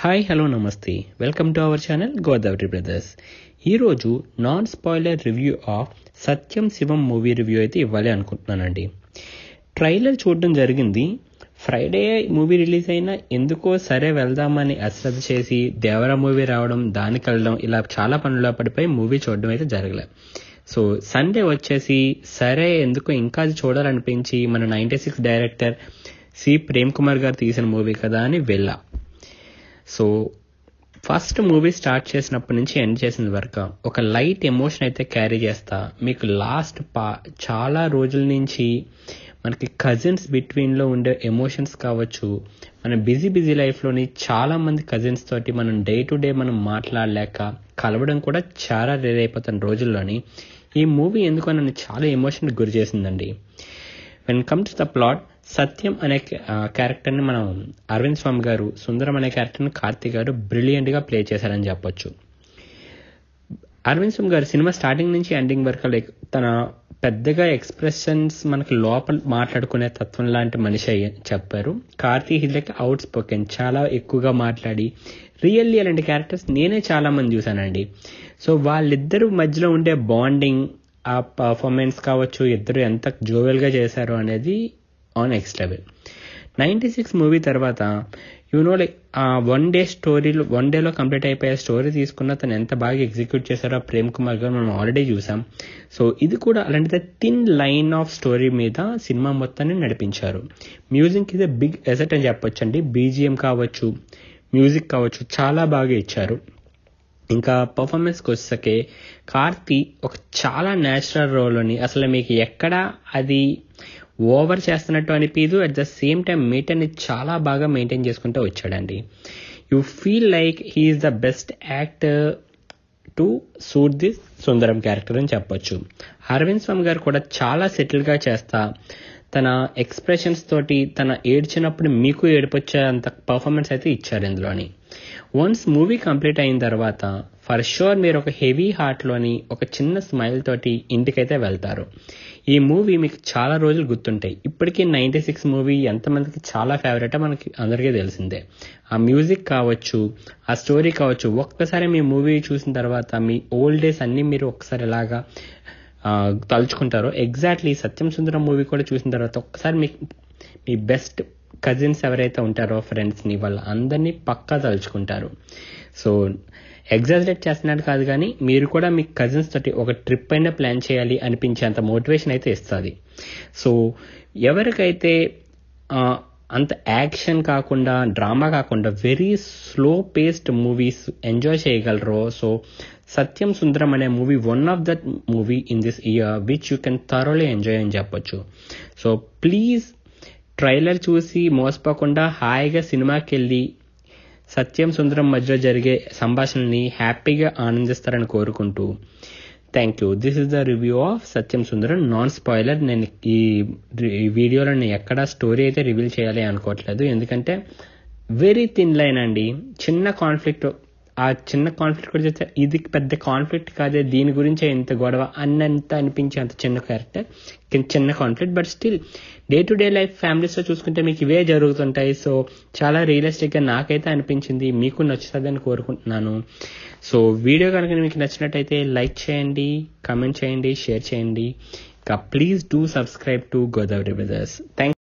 Hi hello నమస్తే welcome to our channel Godavari brothers. ఈరోజు non spoiler review of Satyam Sivam movie review అయితే ఇవ్వాలి అనుకుంటున్నానండి. ట్రైలర్ చూడడం జరిగింది. ఫ్రైడే మూవీ రిలీజ్ అయినా ఎందుకో సరే వెళ్దామని అశ్రద్ధ చేసి దేవరా మూవీ రావడం, దానికి వెళ్ళడం, ఇలా చాలా పనుల్లో పడిపోయి మూవీ చూడడం అయితే జరగలే. సో సండే వచ్చేసి సరే ఎందుకో ఇంకా అది చూడాలనిపించి మన 96 డైరెక్టర్ సి ప్రేమ్ కుమార్ గారు తీసిన మూవీ కదా అని వెళ్ళా. సో ఫస్ట్ మూవీ స్టార్ట్ చేసినప్పటి నుంచి ఎండ్ చేసిన వరకు ఒక లైట్ ఎమోషన్ అయితే క్యారీ చేస్తా. మీకు లాస్ట్ చాలా రోజుల నుంచి మనకి కజిన్స్ బిట్వీన్లో ఉండే ఎమోషన్స్ కావచ్చు, మన బిజీ లైఫ్లోని చాలా మంది కజిన్స్ తోటి మనం డే టు డే మనం మాట్లాడలేక కలవడం కూడా చాలా రేర్ అయిపోతున్న రోజుల్లోని ఈ మూవీ ఎందుకో నన్ను చాలా ఎమోషన్ గురి చేసిందండి. వెన్ కమ్స్ ద ప్లాట్, సత్యం అనే క్యారెక్టర్ని మనం అరవింద్ స్వామి గారు, సుందరం అనే క్యారెక్టర్ని కార్తీక్ గారు బ్రిలియంట్గా ప్లే చేశారని చెప్పొచ్చు. అరవింద్ స్వామి గారు సినిమా స్టార్టింగ్ నుంచి ఎండింగ్ వరకు లైక్ తన పెద్దగా ఎక్స్ప్రెషన్స్ మనకి లోపల మాట్లాడుకునే తత్వం లాంటి మనిషి అయ్యి చెప్పారు. Karthik is like out spoken, చాలా ఎక్కువగా మాట్లాడి రియల్లీ అలాంటి క్యారెక్టర్స్ నేనే చాలా మంది చూశానండి. సో వాళ్ళిద్దరు మధ్యలో ఉండే బాండింగ్, ఆ పర్ఫార్మెన్స్ కావచ్చు, ఇద్దరు ఎంత జోవెల్గా చేశారు అనేది ఆన్ నెక్స్ట్ లెవెల్. 96 మూవీ తర్వాత లైక్ వన్ డేలో కంప్లీట్ అయిపోయే స్టోరీ తీసుకున్న తను ఎంత బాగా ఎగ్జిక్యూట్ చేశారో ప్రేమ్ కుమార్ గారు మనం ఆల్రెడీ చూసాం. సో ఇది కూడా అలాంటిదే థిన్ లైన్ ఆఫ్ స్టోరీ మీద సినిమా మొత్తాన్ని నడిపించారు. మ్యూజిక్ ఇది బిగ్ ఎసెట్ అని చెప్పొచ్చు అండి. బీజిఎం కావచ్చు, మ్యూజిక్ కావచ్చు, చాలా బాగా ఇచ్చారు. ఇంకా పర్ఫార్మెన్స్కి వచ్చేసరికి కార్తీ ఒక చాలా న్యాచురల్ రోల్ని అసలు మీకు ఎక్కడ అది ఓవర్ చేస్తున్నట్టు అనిపించదు. At the same time maintain చాలా బాగా మెయింటైన్ చేసుకుంటూ వచ్చాడండి. You feel like he's the best actor to suit this Sundaram character అని చెప్పొచ్చు. అరవింద్ స్వామి గారు కూడా చాలా సెటిల్గా చేస్తా తన ఎక్స్ప్రెషన్స్ తోటి తన ఏడ్చినప్పుడు మీకు ఏడిపొచ్చే అంత పర్ఫార్మెన్స్ అయితే ఇచ్చారు ఇందులోని. వన్స్ మూవీ కంప్లీట్ అయిన తర్వాత ఫర్ షూర్ మీరు ఒక హెవీ హార్ట్లోని ఒక చిన్న స్మైల్ తోటి ఇంటికైతే వెళ్తారు. ఈ మూవీ మీకు చాలా రోజులు గుర్తుంటాయి. ఇప్పటికీ 96 మూవీ ఎంతమందికి చాలా ఫేవరెట్ మనకి అందరికీ తెలిసిందే. ఆ మ్యూజిక్ కావచ్చు, ఆ స్టోరీ కావచ్చు, ఒక్కసారి మీ మూవీ చూసిన తర్వాత మీ ఓల్డ్ డేస్ అన్నీ మీరు ఒక్కసారి ఎలాగా తలుచుకుంటారో, ఎగ్జాక్ట్లీ సత్యం సుందరం మూవీ కూడా చూసిన తర్వాత ఒక్కసారి మీ బెస్ట్ కజిన్స్ ఎవరైతే ఉంటారో ఫ్రెండ్స్ని, వాళ్ళ అందరినీ పక్కా తలుచుకుంటారు. సో ఎగ్జాజరేట్ చేస్తున్నాడు కాదు కానీ మీరు కూడా మీ కజిన్స్ తోటి ఒక ట్రిప్ అయినా ప్లాన్ చేయాలి అనిపించేంత మోటివేషన్ అయితే ఇస్తుంది. సో ఎవరికైతే అంత యాక్షన్ కాకుండా, డ్రామా కాకుండా very slow paced movies enjoy చేయగలరో, సో సత్యం సుందరం అనే movie one of that movie in this year which you can thoroughly enjoy అని చెప్పొచ్చు. సో ప్లీజ్ ట్రైలర్ చూసి మోసపోకుండా హాయిగా సినిమాకి వెళ్ళి సత్యం సుందరం మధ్యలో జరిగే సంభాషణని హ్యాపీగా ఆనందిస్తారని కోరుకుంటూ thank you. This is the review of Satyam Sundaram non spoiler. నేను ఈ వీడియోలో నేను ఎక్కడా స్టోరీ అయితే రివీల్ చేయాలి అనుకోవట్లేదు, ఎందుకంటే వెరీ థిన్ లైన్ అండి. చిన్న కాన్ఫ్లిక్ట్, ఆ చిన్న కాన్ఫ్లిక్ట్ కూడా చేస్తే ఇది పెద్ద కాన్ఫ్లిక్ట్ కాదే, దీని గురించే ఎంత గొడవ అన్నంత అనిపించే అంత చిన్న క్యారెక్టర్, చిన్న conflict, but still day to day life ఫ్యామిలీస్లో చూసుకుంటే మీకు ఇవే జరుగుతుంటాయి. సో చాలా రియలిస్టిక్గా నాకైతే అనిపించింది. మీకు నచ్చుతుందని కోరుకుంటున్నాను. సో వీడియో కనుక మీకు నచ్చినట్టయితే లైక్ చేయండి, కామెంట్ చేయండి, షేర్ చేయండి. ఇంకా please do subscribe to Godavari brothers. Thank